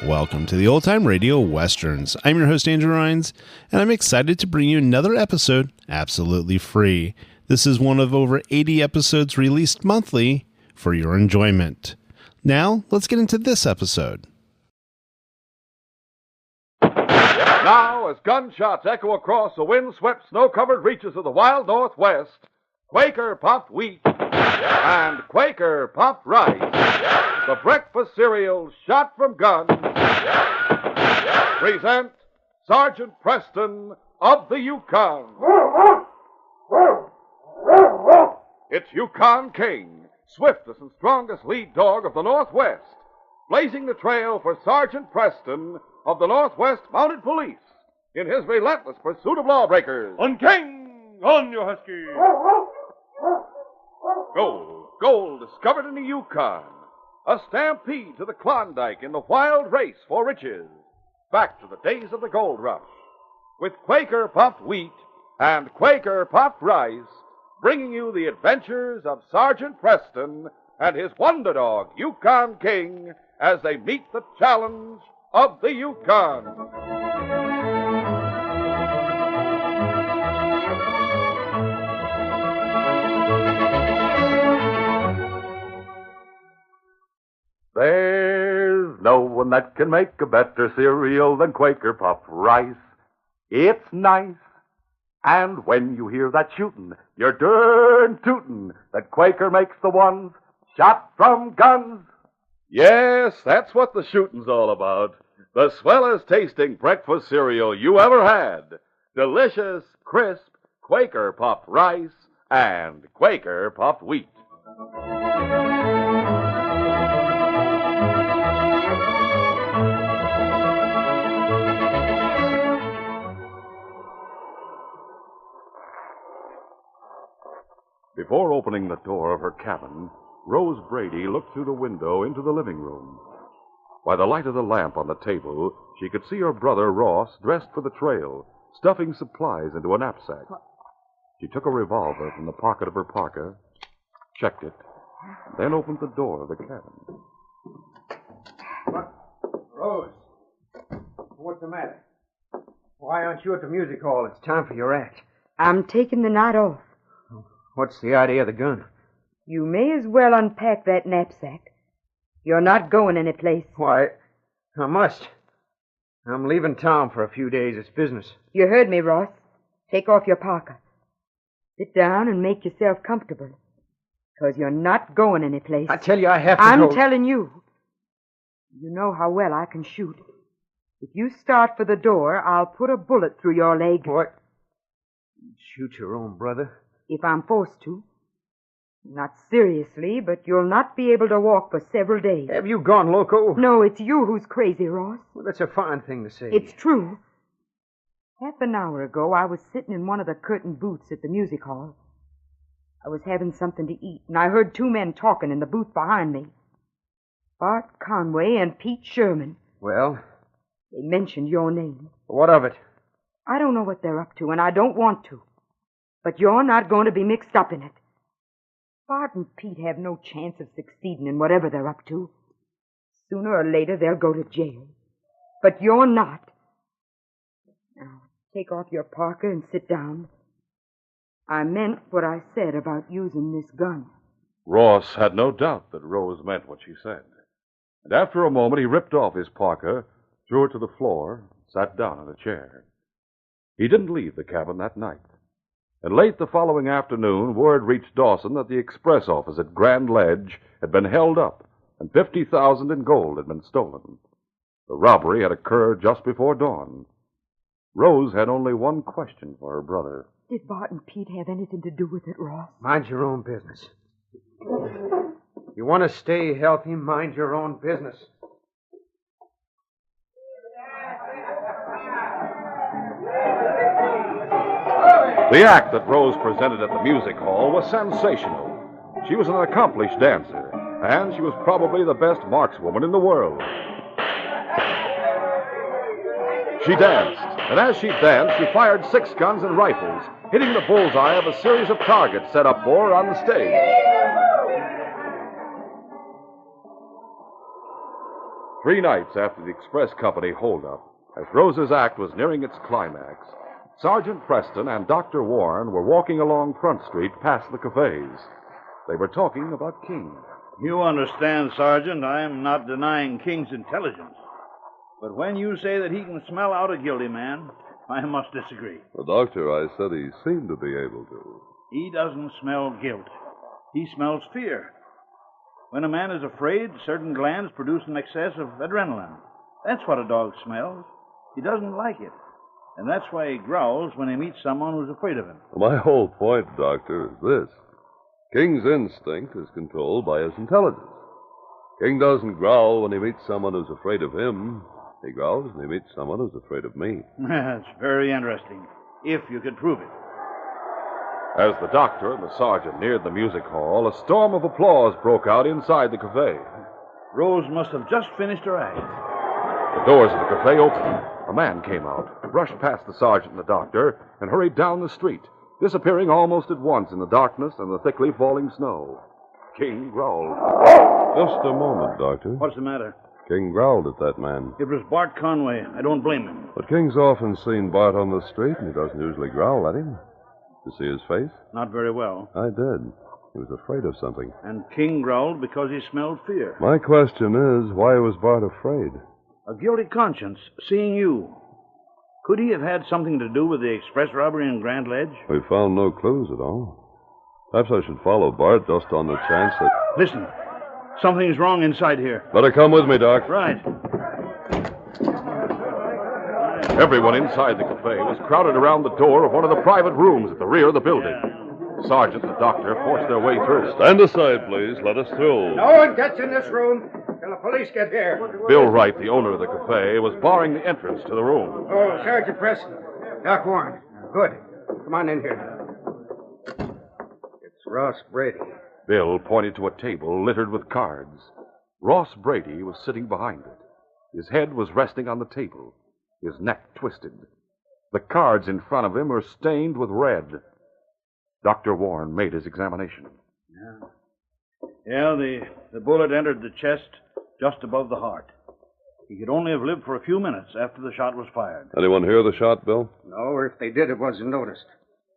Welcome to the Old Time Radio Westerns. I'm your host, Andrew Rhynes, and I'm excited to bring you another episode absolutely free. This is one of over 80 episodes released monthly for your enjoyment. Now, let's get into this episode. Now, as gunshots echo across the wind-swept, snow-covered reaches of the wild Northwest, Quaker Puffed Wheat and Quaker Puffed Rice, the breakfast cereal shot from guns, present Sergeant Preston of the Yukon. It's Yukon King, swiftest and strongest lead dog of the Northwest, blazing the trail for Sergeant Preston of the Northwest Mounted Police in his relentless pursuit of lawbreakers. On King! On, you husky! Gold discovered in the Yukon. A stampede to the Klondike in the wild race for riches. Back to the days of the gold rush. With Quaker Puffed Wheat and Quaker Puffed Rice, bringing you the adventures of Sergeant Preston and his wonder dog, Yukon King, as they meet the challenge of the Yukon. There's no one that can make a better cereal than Quaker Puffed Rice. It's nice. And when you hear that shootin', you're darn tootin' that Quaker makes the ones shot from guns. Yes, that's what the shootin's all about. The swellest tasting breakfast cereal you ever had. Delicious, crisp Quaker Puffed Rice and Quaker Puffed Wheat. Before opening the door of her cabin, Rose Brady looked through the window into the living room. By the light of the lamp on the table, she could see her brother Ross dressed for the trail, stuffing supplies into a knapsack. She took a revolver from the pocket of her parka, checked it, and then opened the door of the cabin. Rose, what's the matter? Why aren't you at the music hall? It's time for your act. I'm taking the night off. What's the idea of the gun? You may as well unpack that knapsack. You're not going any place. Why, I must. I'm leaving town for a few days. It's business. You heard me, Ross. Take off your parka. Sit down and make yourself comfortable. Because you're not going any place. I tell you, I have to I'm go. telling you. You know how well I can shoot. If you start for the door, I'll put a bullet through your leg. What? You'd shoot your own brother? If I'm forced to. Not seriously, but you'll not be able to walk for several days. Have you gone loco? No, it's you who's crazy, Ross. Well, that's a fine thing to say. It's true. Half an hour ago, I was sitting in one of the curtained booths at the music hall. I was having something to eat, and I heard two men talking in the booth behind me. Bart Conway and Pete Sherman. Well? They mentioned your name. What of it? I don't know what they're up to, and I don't want to. But you're not going to be mixed up in it. Bart and Pete have no chance of succeeding in whatever they're up to. Sooner or later, they'll go to jail. But you're not. Now, take off your parka and sit down. I meant what I said about using this gun. Ross had no doubt that Rose meant what she said. And after a moment, he ripped off his parka, threw it to the floor, and sat down in a chair. He didn't leave the cabin that night. And late the following afternoon, word reached Dawson that the express office at Grand Ledge had been held up and $50,000 in gold had been stolen. The robbery had occurred just before dawn. Rose had only one question for her brother. Did Bart and Pete have anything to do with it, Ross? Mind your own business. You want to stay healthy, mind your own business. The act that Rose presented at the music hall was sensational. She was an accomplished dancer, and she was probably the best markswoman in the world. She danced, and as she danced, she fired 6 guns and rifles, hitting the bullseye of a series of targets set up for her on the stage. 3 nights after the express company holdup, as Rose's act was nearing its climax, Sergeant Preston and Dr. Warren were walking along Front Street past the cafes. They were talking about King. You understand, Sergeant, I am not denying King's intelligence. But when you say that he can smell out a guilty man, I must disagree. Well, Doctor, I said he seemed to be able to. He doesn't smell guilt. He smells fear. When a man is afraid, certain glands produce an excess of adrenaline. That's what a dog smells. He doesn't like it. And that's why he growls when he meets someone who's afraid of him. My whole point, Doctor, is this. King's instinct is controlled by his intelligence. King doesn't growl when he meets someone who's afraid of him. He growls when he meets someone who's afraid of me. That's very interesting, if you could prove it. As the doctor and the sergeant neared the music hall, a storm of applause broke out inside the cafe. Rose must have just finished her act. The doors of the cafe opened. A man came out, brushed past the sergeant and the doctor, and hurried down the street, disappearing almost at once in the darkness and the thickly falling snow. King growled. Just a moment, Doctor. What's the matter? King growled at that man. It was Bart Conway. I don't blame him. But King's often seen Bart on the street, and he doesn't usually growl at him. You see his face? Not very well. I did. He was afraid of something. And King growled because he smelled fear. My question is, why was Bart afraid? A guilty conscience, seeing you. Could he have had something to do with the express robbery in Grand Ledge? We found no clues at all. Perhaps I should follow Bart just on the chance that... Listen. Something's wrong inside here. Better come with me, Doc. Right. Everyone inside the cafe was crowded around the door of one of the private rooms at the rear of the building. The sergeant and the doctor forced their way through. Stand aside, please. Let us through. No one gets in this room till the police get here. Bill Wright, the owner of the cafe, was barring the entrance to the room. Oh, Sergeant Preston. Doc Warren. Good. Come on in here. It's Ross Brady. Bill pointed to a table littered with cards. Ross Brady was sitting behind it. His head was resting on the table, his neck twisted. The cards in front of him were stained with red. Dr. Warren made his examination. Yeah, the bullet entered the chest just above the heart. He could only have lived for a few minutes after the shot was fired. Anyone hear the shot, Bill? No, or if they did, it wasn't noticed.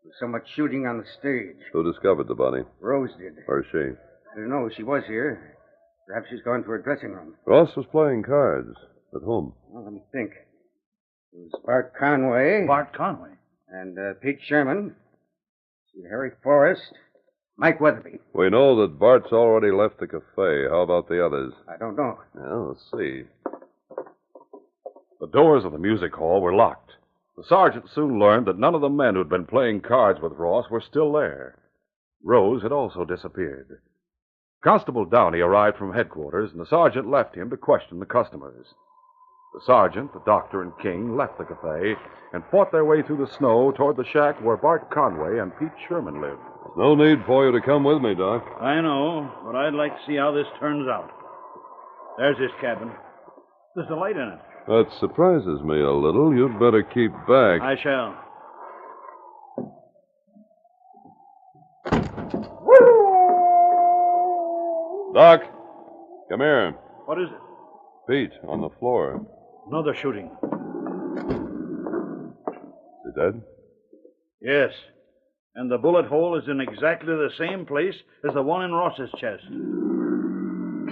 There was so much shooting on the stage. Who discovered the body? Rose did. Where's she? I don't know. She was here. Perhaps she's gone to her dressing room. Ross was playing cards. With whom? Well, let me think. It was Bart Conway. Bart Conway? And Pete Sherman. Harry Forrest. Mike Weatherby. We know that Bart's already left the cafe. How about the others? I don't know. Well, let's see. The doors of the music hall were locked. The sergeant soon learned that none of the men who'd been playing cards with Ross were still there. Rose had also disappeared. Constable Downey arrived from headquarters, and the sergeant left him to question the customers. The sergeant, the doctor, and King left the cafe and fought their way through the snow toward the shack where Bart Conway and Pete Sherman lived. No need for you to come with me, Doc. I know, but I'd like to see how this turns out. There's his cabin. There's a light in it. That surprises me a little. You'd better keep back. I shall. Doc, come here. What is it? Pete, on the floor. Another shooting. Is he dead? Yes. And the bullet hole is in exactly the same place as the one in Ross's chest.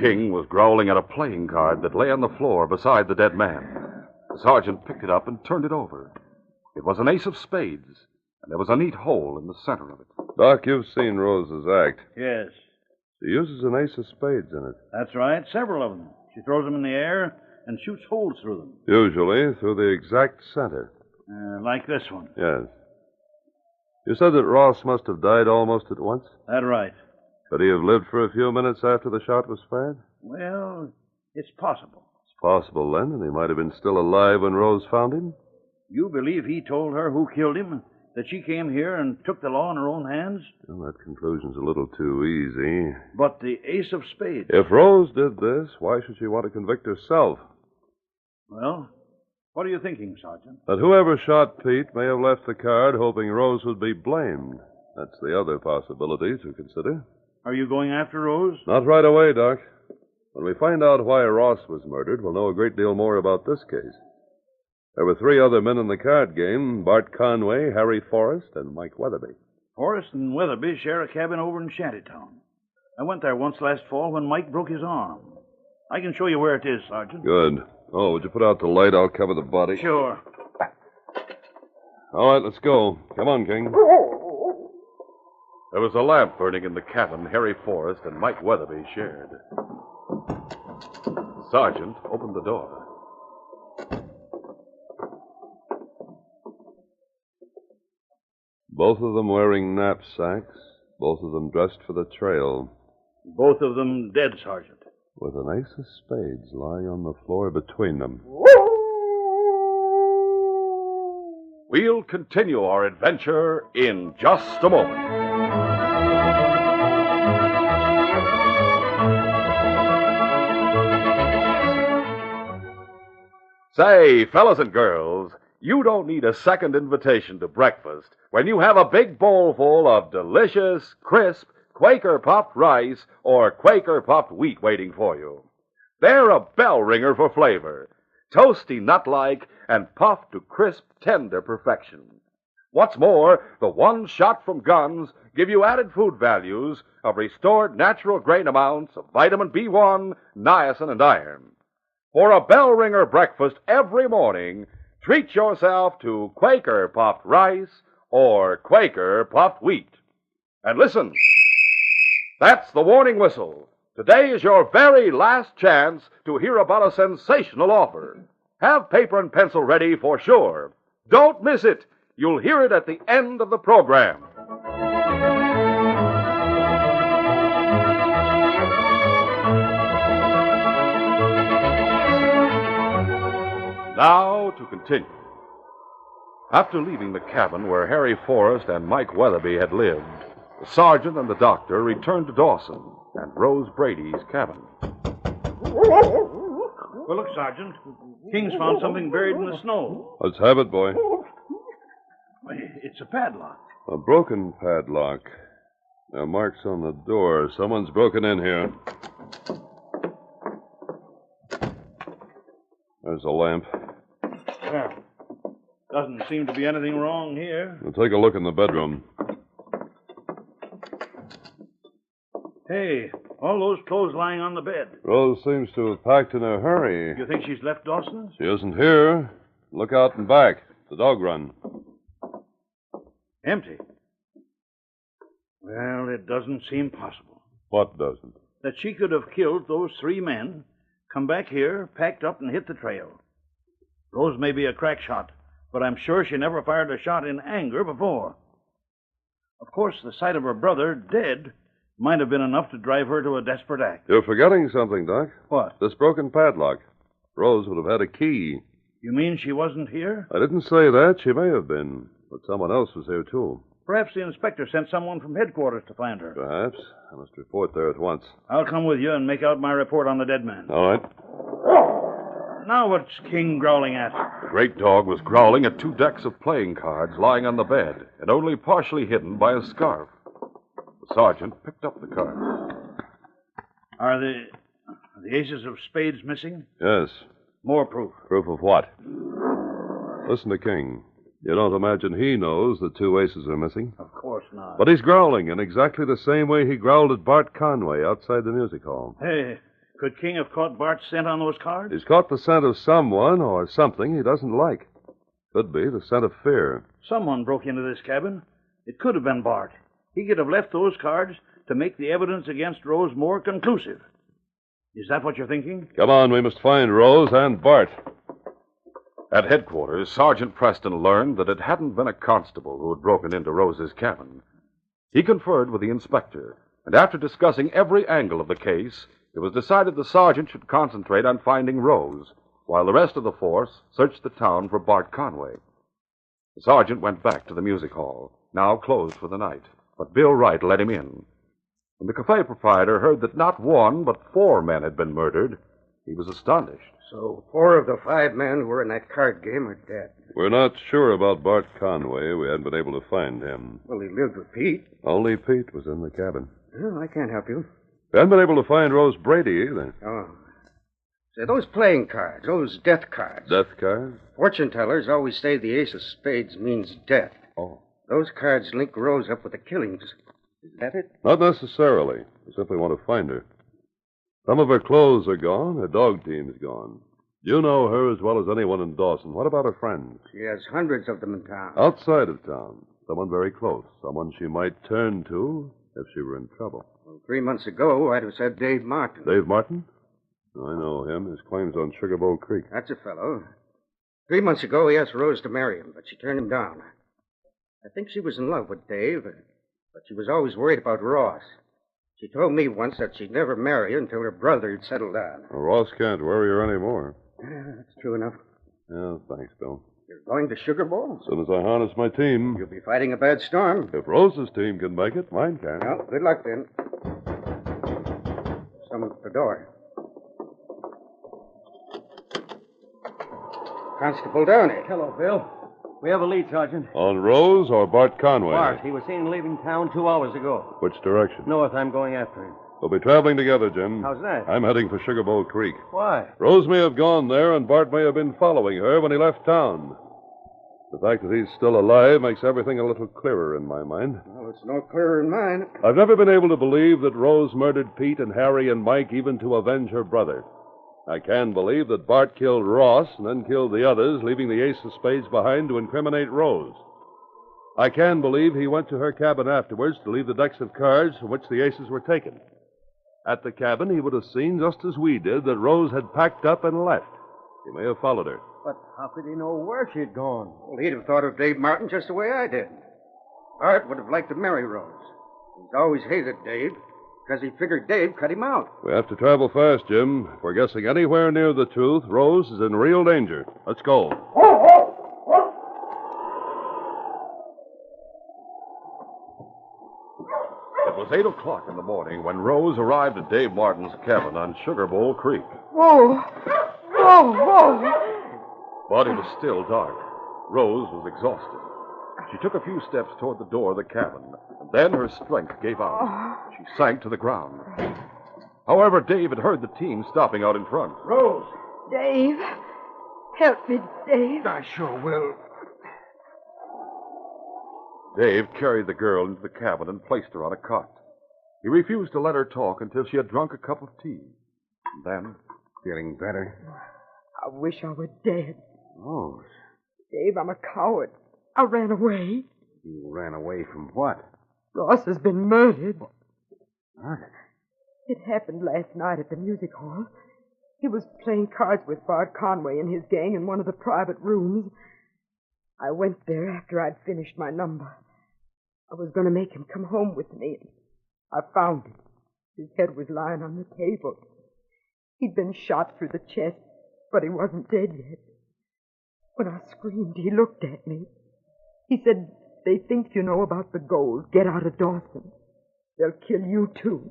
King was growling at a playing card that lay on the floor beside the dead man. The sergeant picked it up and turned it over. It was an ace of spades, and there was a neat hole in the center of it. Doc, you've seen Rose's act. Yes. She uses an ace of spades in it. That's right, several of them. She throws them in the air and shoots holes through them. Usually through the exact center. Like this one. Yes. You said that Ross must have died almost at once? That's right. Could he have lived for a few minutes after the shot was fired? Well, it's possible. It's possible, then, and he might have been still alive when Rose found him? You believe he told her who killed him? That she came here and took the law in her own hands? Well, that conclusion's a little too easy. But the ace of spades... If Rose did this, why should she want to convict herself? Well, What are you thinking, Sergeant? That whoever shot Pete may have left the card hoping Rose would be blamed. That's the other possibility to consider. Are you going after Rose? Not right away, Doc. When we find out why Ross was murdered, we'll know a great deal more about this case. There were 3 other men in the card game: Bart Conway, Harry Forrest, and Mike Weatherby. Forrest and Weatherby share a cabin over in Shantytown. I went there once last fall when Mike broke his arm. I can show you where it is, Sergeant. Good. Oh, would you put out the light? I'll cover the body. Sure. All right, let's go. Come on, King. There was a lamp burning in the cabin Harry Forrest and Mike Weatherby shared. The sergeant opened the door. Both of them wearing knapsacks, both of them dressed for the trail. Both of them dead, Sergeant. With an ace of spades lying on the floor between them. We'll continue our adventure in just a moment. Say, fellas and girls, you don't need a second invitation to breakfast when you have a big bowl full of delicious, crisp, Quaker puffed rice or Quaker puffed wheat waiting for you. They're a bell ringer for flavor, toasty nut-like and puffed to crisp, tender perfection. What's more, the ones shot from guns give you added food values of restored natural grain amounts of vitamin B1, niacin, and iron. For a bell ringer breakfast every morning, treat yourself to Quaker puffed rice or Quaker puffed wheat. And listen, that's the warning whistle. Today is your very last chance to hear about a sensational offer. Have paper and pencil ready for sure. Don't miss it. You'll hear it at the end of the program. Now to continue. After leaving the cabin where Harry Forrest and Mike Weatherby had lived, the sergeant and the doctor returned to Dawson and Rose Brady's cabin. Well, look, Sergeant. King's found something buried in the snow. Let's have it, boy. It's a padlock. A broken padlock. There are marks on the door. Someone's broken in here. There's a lamp. Well, doesn't seem to be anything wrong here. We'll take a look in the bedroom. Hey, all those clothes lying on the bed. Rose seems to have packed in a hurry. You think she's left Dawson's? She isn't here. Look out and back. The dog run. Empty. Well, it doesn't seem possible. What doesn't? That she could have killed those 3 men, come back here, packed up, and hit the trail. Rose may be a crack shot, but I'm sure she never fired a shot in anger before. Of course, the sight of her brother dead might have been enough to drive her to a desperate act. You're forgetting something, Doc. What? This broken padlock. Rose would have had a key. You mean she wasn't here? I didn't say that. She may have been. But someone else was here, too. Perhaps the inspector sent someone from headquarters to find her. Perhaps. I must report there at once. I'll come with you and make out my report on the dead man. All right. Now what's King growling at? The great dog was growling at 2 decks of playing cards lying on the bed and only partially hidden by a scarf. The sergeant picked up the cards. Are the aces of spades missing? Yes. More proof. Proof of what? Listen to King. You don't imagine he knows that 2 aces are missing? Of course not. But he's growling in exactly the same way he growled at Bart Conway outside the music hall. Hey, could King have caught Bart's scent on those cards? He's caught the scent of someone or something he doesn't like. Could be the scent of fear. Someone broke into this cabin. It could have been Bart. He could have left those cards to make the evidence against Rose more conclusive. Is that what you're thinking? Come on, we must find Rose and Bart. At headquarters, Sergeant Preston learned that it hadn't been a constable who had broken into Rose's cabin. He conferred with the inspector, and after discussing every angle of the case, it was decided the sergeant should concentrate on finding Rose, while the rest of the force searched the town for Bart Conway. The sergeant went back to the music hall, now closed for the night, but Bill Wright let him in. When the cafe proprietor heard that not 1, but 4 men had been murdered, he was astonished. So 4 of the 5 men who were in that card game are dead. We're not sure about Bart Conway. We hadn't been able to find him. Well, he lived with Pete. Only Pete was in the cabin. Well, I can't help you. We hadn't been able to find Rose Brady either. Oh. Say, those playing cards, those death cards. Death card? Fortune tellers always say the ace of spades means death. Oh. Those cards link Rose up with the killings. Is that it? Not necessarily. We simply want to find her. Some of her clothes are gone. Her dog team's gone. You know her as well as anyone in Dawson. What about her friends? She has hundreds of them in town. Outside of town. Someone very close. Someone she might turn to if she were in trouble. Well, 3 months ago, I'd have said Dave Martin. Dave Martin? I know him. His claim's on Sugar Bowl Creek. That's a fellow. 3 months ago, he asked Rose to marry him, but she turned him down. I think she was in love with Dave, but she was always worried about Ross. She told me once that she'd never marry until her brother had settled down. Well, Ross can't worry her anymore. That's true enough. Yeah, thanks, Bill. You're going to Sugar Bowl? As soon as I harness my team. You'll be fighting a bad storm. If Rose's team can make it, mine can. Well, good luck then. Someone's at the door. Constable Downey. Hello, Bill. We have a lead, Sergeant. On Rose or Bart Conway? Bart. He was seen leaving town 2 hours ago. Which direction? North. I'm going after him. We'll be traveling together, Jim. How's that? I'm heading for Sugar Bowl Creek. Why? Rose may have gone there, and Bart may have been following her when he left town. The fact that he's still alive makes everything a little clearer in my mind. Well, it's no clearer in mine. I've never been able to believe that Rose murdered Pete and Harry and Mike even to avenge her brother. I can believe that Bart killed Ross and then killed the others, leaving the ace of spades behind to incriminate Rose. I can believe he went to her cabin afterwards to leave the decks of cards from which the aces were taken. At the cabin, he would have seen, just as we did, that Rose had packed up and left. He may have followed her. But how could he know where she'd gone? Well, he'd have thought of Dave Martin just the way I did. Bart would have liked to marry Rose. He's always hated Dave because he figured Dave cut him out. We have to travel fast, Jim. If we're guessing anywhere near the truth, Rose is in real danger. Let's go. It was 8 o'clock in the morning when Rose arrived at Dave Martin's cabin on Sugar Bowl Creek. Whoa! Whoa! Whoa! But it was still dark. Rose was exhausted. She took a few steps toward the door of the cabin, and then her strength gave out. She sank to the ground. However, Dave had heard the team stopping out in front. Rose! Dave! Help me, Dave. I sure will. Dave carried the girl into the cabin and placed her on a cot. He refused to let her talk until she had drunk a cup of tea. And then, Feeling better? I wish I were dead. Rose, Dave, I'm a coward. I ran away. you ran away from what? Ross has been murdered. Murdered? It happened last night at the music hall. He was playing cards with Bart Conway and his gang in one of the private rooms. I went there after I'd finished my number. I was going to make him come home with me. I found him. His head was lying on the table. He'd been shot through the chest, but he wasn't dead yet. When I screamed, he looked at me. He said, "They think you know about the gold. Get out of Dawson. They'll kill you, too."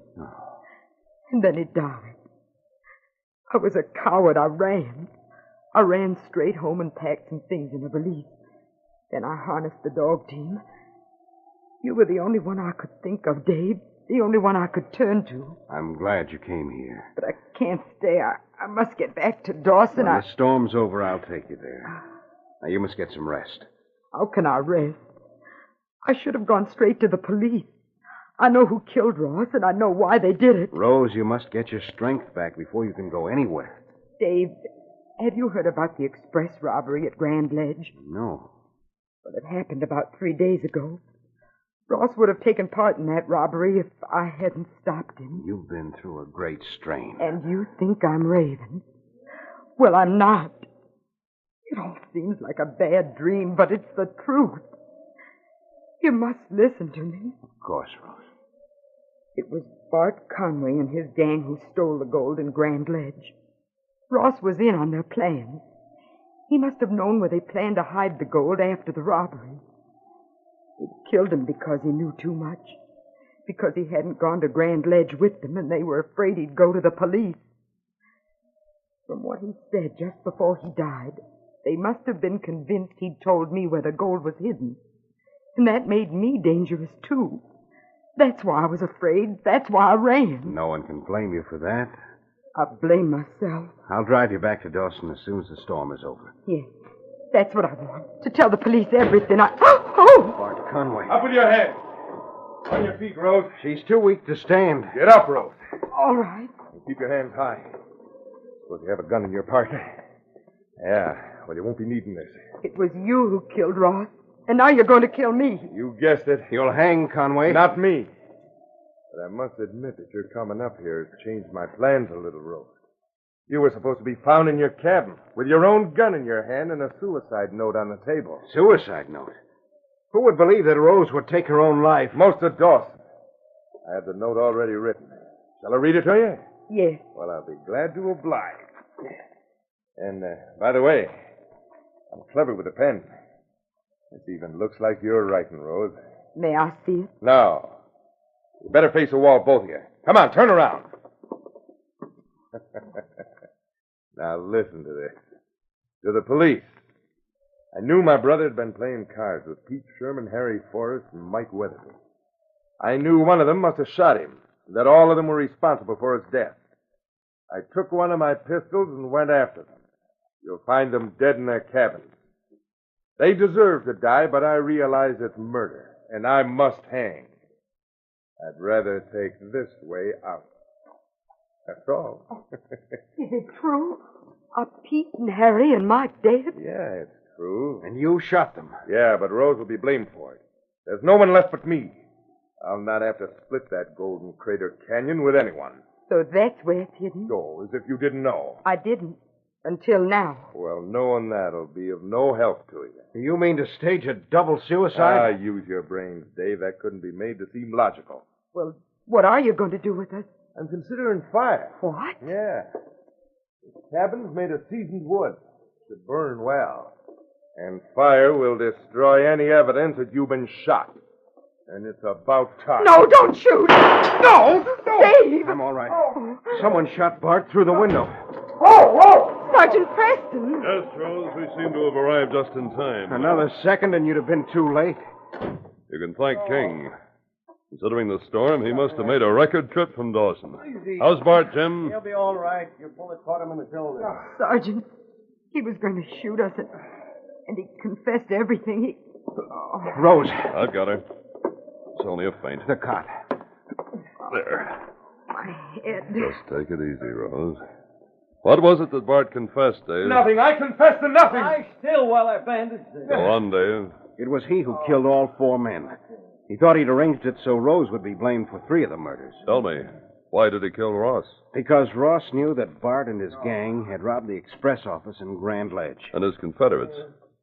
And then he died. I was a coward. I ran. I ran straight home and packed some things in a valise. Then I harnessed the dog team. You were the only one I could think of, Dave. The only one I could turn to. I'm glad you came here. But I can't stay. I must get back to Dawson. When the storm's over, I'll take you there. Now, you must get some rest. How can I rest? I should have gone straight to the police. I know who killed Ross, and I know why they did it. Rose, you must get your strength back before you can go anywhere. Dave, have you heard about the express robbery at Grand Ledge? No. Well, it happened about 3 days ago. Ross would have taken part in that robbery if I hadn't stopped him. You've been through a great strain. And you think I'm raving? Well, I'm not. It all seems like a bad dream, but it's the truth. You must listen to me. Of course, Rose. It was Bart Conway and his gang who stole the gold in Grand Ledge. Ross was in on their plans. He must have known where they planned to hide the gold after the robbery. He killed him because he knew too much. Because he hadn't gone to Grand Ledge with them, and they were afraid he'd go to the police. From what he said just before he died, they must have been convinced he'd told me where the gold was hidden. And that made me dangerous, too. That's why I was afraid. That's why I ran. No one can blame you for that. I blame myself. I'll drive you back to Dawson as soon as the storm is over. Yes, that's what I want. To tell the police everything Oh! Bart Conway. Up with your head. On your feet, Rose. She's too weak to stand. Get up, Rose. All right. Keep your hands high. Suppose you have a gun in your pocket. Yeah, well, you won't be needing this. It was you who killed Ross, and now you're going to kill me. You guessed it. You'll hang, Conway. Not me. But I must admit that your coming up here has changed my plans a little, Rose. You were supposed to be found in your cabin with your own gun in your hand and a suicide note on the table. Suicide note? Who would believe that Rose would take her own life? Most of Dawson. I have the note already written. Shall I read it to you? Yes. Well, I'll be glad to oblige. And, by the way, I'm clever with a pen. This even looks like your writing, Rose. May I see it? No. You better face the wall, both of you. Come on, turn around. Now listen to this. To the police. I knew my brother had been playing cards with Pete Sherman, Harry Forrest, and Mike Weatherby. I knew one of them must have shot him, and that all of them were responsible for his death. I took one of my pistols and went after them. You'll find them dead in their cabins. They deserve to die, but I realize it's murder, and I must hang. I'd rather take this way out. That's all. Is it true? Are Pete and Harry and Mike dead? Yeah, it's true. And you shot them. Yeah, but Rose will be blamed for it. There's no one left but me. I'll not have to split that Golden Crater Canyon with anyone. So that's where it's hidden? So, as if you didn't know. I didn't. Until now. Well, knowing that'll be of no help to you. You mean to stage a double suicide? Use your brains, Dave. That couldn't be made to seem logical. Well, what are you going to do with us? I'm considering fire. What? Yeah. The cabin's made of seasoned wood. Should burn well. And fire will destroy any evidence that you've been shot. And it's about time. No, don't shoot! No! Dave! I'm all right. Someone shot Bart through the window. Sergeant Preston! Yes, Rose, we seem to have arrived just in time. Another second and you'd have been too late. You can thank King. Considering the storm, he must have made a record trip from Dawson. How's Bart, Jim? He'll be all right. Your bullet caught him in the shoulder. Sergeant, he was going to shoot us, and he confessed everything. Rose, I've got her. It's only a feint. the cot. There. My head. Just take it easy, Rose. What was it that Bart confessed, Dave? Nothing. I confess to nothing. Lie still while I bandage this. Go on, Dave. It was he who killed all 4 men. He thought he'd arranged it so Rose would be blamed for 3 of the murders. Tell me, why did he kill Ross? Because Ross knew that Bart and his gang had robbed the express office in Grand Ledge. And his Confederates?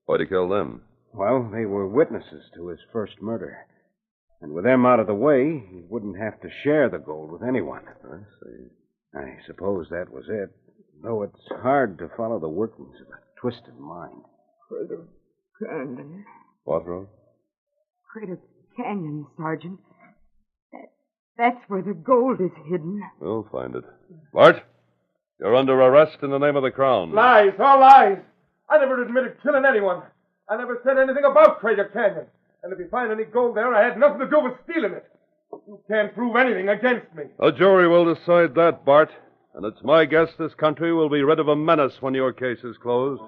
Why'd he kill them? Well, they were witnesses to his first murder. And with them out of the way, he wouldn't have to share the gold with anyone. I see. I suppose that was it. Though it's hard to follow the workings of a twisted mind. Crater Canyon. What, Rose? Crater Canyon, Sergeant. That's where the gold is hidden. We'll find it. Bart, you're under arrest in the name of the Crown. Lies. All lies. I never admitted killing anyone. I never said anything about Crater Canyon. And if you find any gold there, I had nothing to do with stealing it. You can't prove anything against me. A jury will decide that, Bart. And it's my guess this country will be rid of a menace when your case is closed.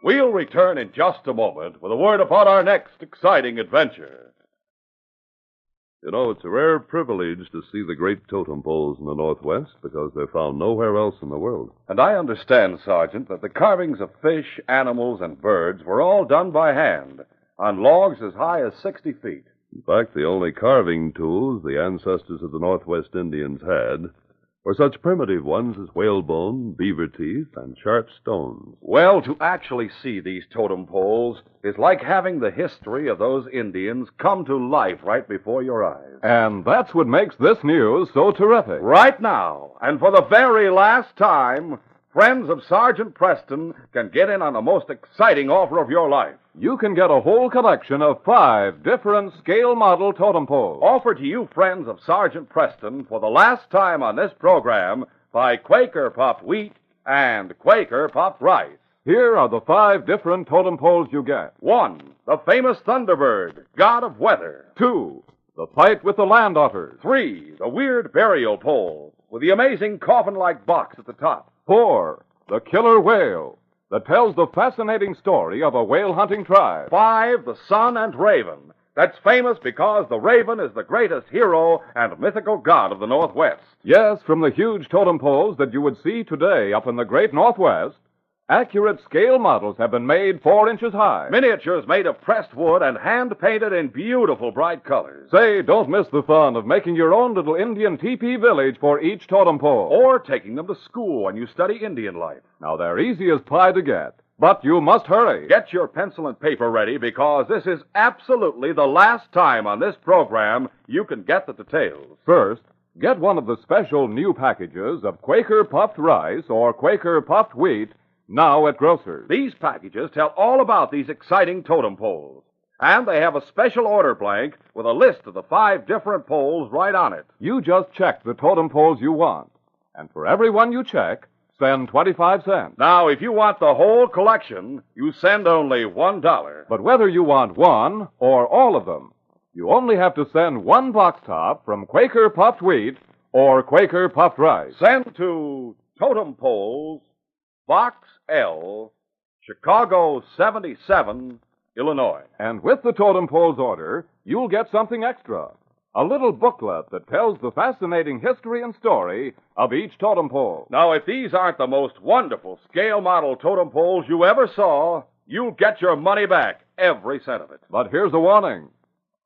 We'll return in just a moment with a word about our next exciting adventure. You know, it's a rare privilege to see the great totem poles in the Northwest because they're found nowhere else in the world. And I understand, Sergeant, that the carvings of fish, animals, and birds were all done by hand on logs as high as 60 feet. In fact, the only carving tools the ancestors of the Northwest Indians had were such primitive ones as whalebone, beaver teeth, and sharp stones. Well, to actually see these totem poles is like having the history of those Indians come to life right before your eyes. And that's what makes this news so terrific. Right now, and for the very last time, friends of Sergeant Preston can get in on the most exciting offer of your life. You can get a whole collection of 5 different scale model totem poles. Offered to you friends of Sergeant Preston for the last time on this program by Quaker Puffed Wheat and Quaker Puffed Rice. Here are the 5 different totem poles you get. 1. The famous Thunderbird, god of weather. 2. The fight with the land otters. 3. The weird burial pole with the amazing coffin-like box at the top. 4. The killer whale that tells the fascinating story of a whale-hunting tribe. 5. The Sun and Raven. That's famous because the raven is the greatest hero and mythical god of the Northwest. Yes, from the huge totem poles that you would see today up in the great Northwest, accurate scale models have been made 4 inches high. Miniatures made of pressed wood and hand-painted in beautiful bright colors. Say, don't miss the fun of making your own little Indian teepee village for each totem pole. Or taking them to school when you study Indian life. Now, they're easy as pie to get, but you must hurry. Get your pencil and paper ready because this is absolutely the last time on this program you can get the details. First, get one of the special new packages of Quaker Puffed Rice or Quaker Puffed Wheat now at grocers. These packages tell all about these exciting totem poles. And they have a special order blank with a list of the 5 different poles right on it. You just check the totem poles you want. And for every one you check, send 25 cents. Now, if you want the whole collection, you send only $1. But whether you want one or all of them, you only have to send 1 box top from Quaker Puffed Wheat or Quaker Puffed Rice. Send to Totem Poles, Box L, Chicago 77, Illinois. And with the totem poles order, you'll get something extra. A little booklet that tells the fascinating history and story of each totem pole. Now, if these aren't the most wonderful scale model totem poles you ever saw, you'll get your money back, every cent of it. But here's a warning.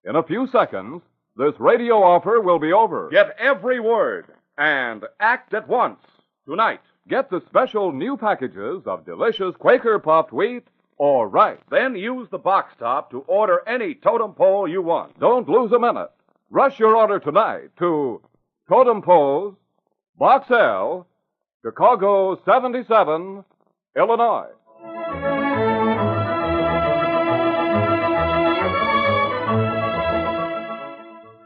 In a few seconds, this radio offer will be over. Get every word and act at once tonight. Get the special new packages of delicious Quaker Puffed Wheat or rice. Then use the box top to order any totem pole you want. Don't lose a minute. Rush your order tonight to Totem Poles, Box L, Chicago 77, Illinois.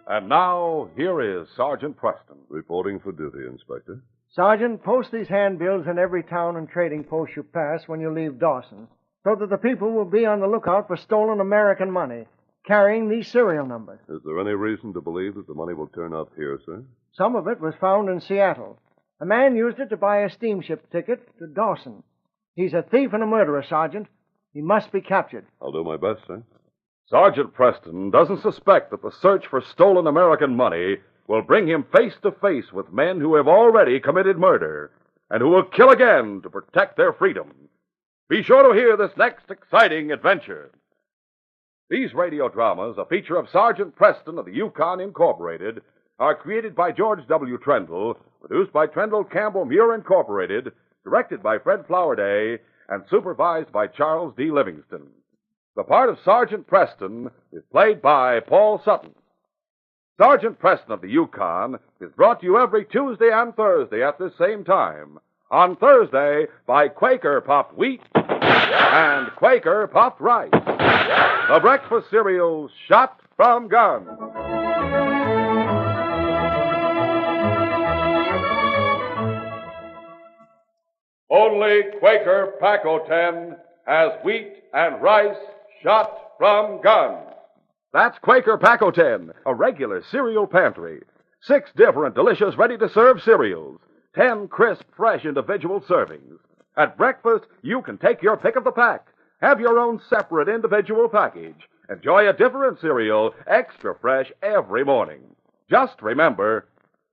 And now, here is Sergeant Preston. Reporting for duty, Inspector. Sergeant, post these handbills in every town and trading post you pass when you leave Dawson, so that the people will be on the lookout for stolen American money, carrying these serial numbers. Is there any reason to believe that the money will turn up here, sir? Some of it was found in Seattle. A man used it to buy a steamship ticket to Dawson. He's a thief and a murderer, Sergeant. He must be captured. I'll do my best, sir. Sergeant Preston doesn't suspect that the search for stolen American money will bring him face to face with men who have already committed murder and who will kill again to protect their freedom. Be sure to hear this next exciting adventure. These radio dramas, a feature of Sergeant Preston of the Yukon Incorporated, are created by George W. Trendle, produced by Trendle Campbell Muir Incorporated, directed by Fred Flowerday, and supervised by Charles D. Livingston. The part of Sergeant Preston is played by Paul Sutton. Sergeant Preston of the Yukon is brought to you every Tuesday and Thursday at this same time. On Thursday by Quaker Puffed Wheat and Quaker Puffed Rice. The breakfast cereal shot from guns. Only Quaker Pack-O-10 has wheat and rice shot from guns. That's Quaker Pack-O-10, a regular cereal pantry. 6 different delicious ready-to-serve cereals. 10 crisp, fresh individual servings. At breakfast, you can take your pick of the pack. Have your own separate individual package. Enjoy a different cereal, extra fresh every morning. Just remember,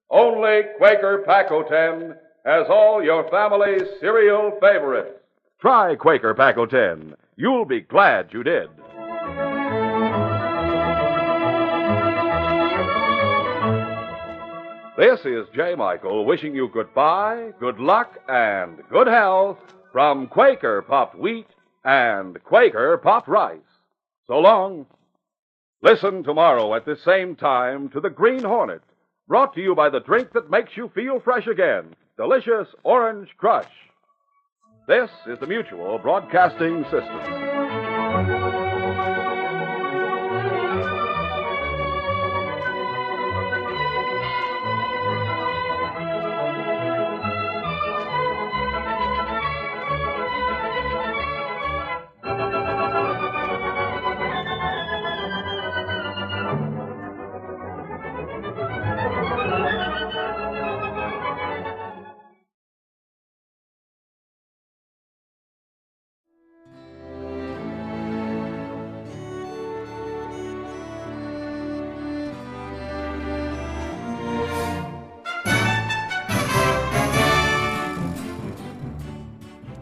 only Quaker Pack-O-10 has all your family's cereal favorites. Try Quaker Pack-O-10. You'll be glad you did. This is J. Michael wishing you goodbye, good luck, and good health from Quaker Puffed Wheat and Quaker Puffed Rice. So long. Listen tomorrow at this same time to The Green Hornet, brought to you by the drink that makes you feel fresh again, Delicious Orange Crush. This is the Mutual Broadcasting System.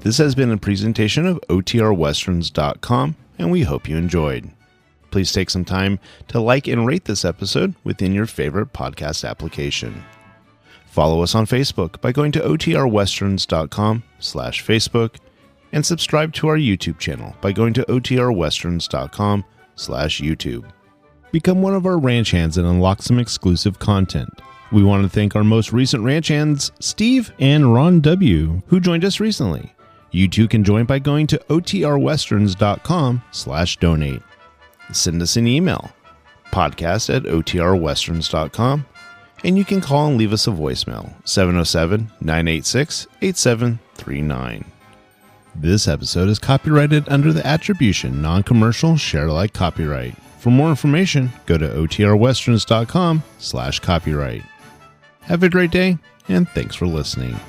This has been a presentation of OTRWesterns.com, and we hope you enjoyed. Please take some time to like and rate this episode within your favorite podcast application. Follow us on Facebook by going to OTRWesterns.com/Facebook, and subscribe to our YouTube channel by going to OTRWesterns.com/YouTube. Become one of our ranch hands and unlock some exclusive content. We want to thank our most recent ranch hands, Steve and Ron W., who joined us recently. You too can join by going to OTRWesterns.com/donate. Send us an email, podcast@OTRWesterns.com, and you can call and leave us a voicemail, 707-986-8739. This episode is copyrighted under the attribution non-commercial share-alike copyright. For more information, go to OTRWesterns.com/copyright. Have a great day, and thanks for listening.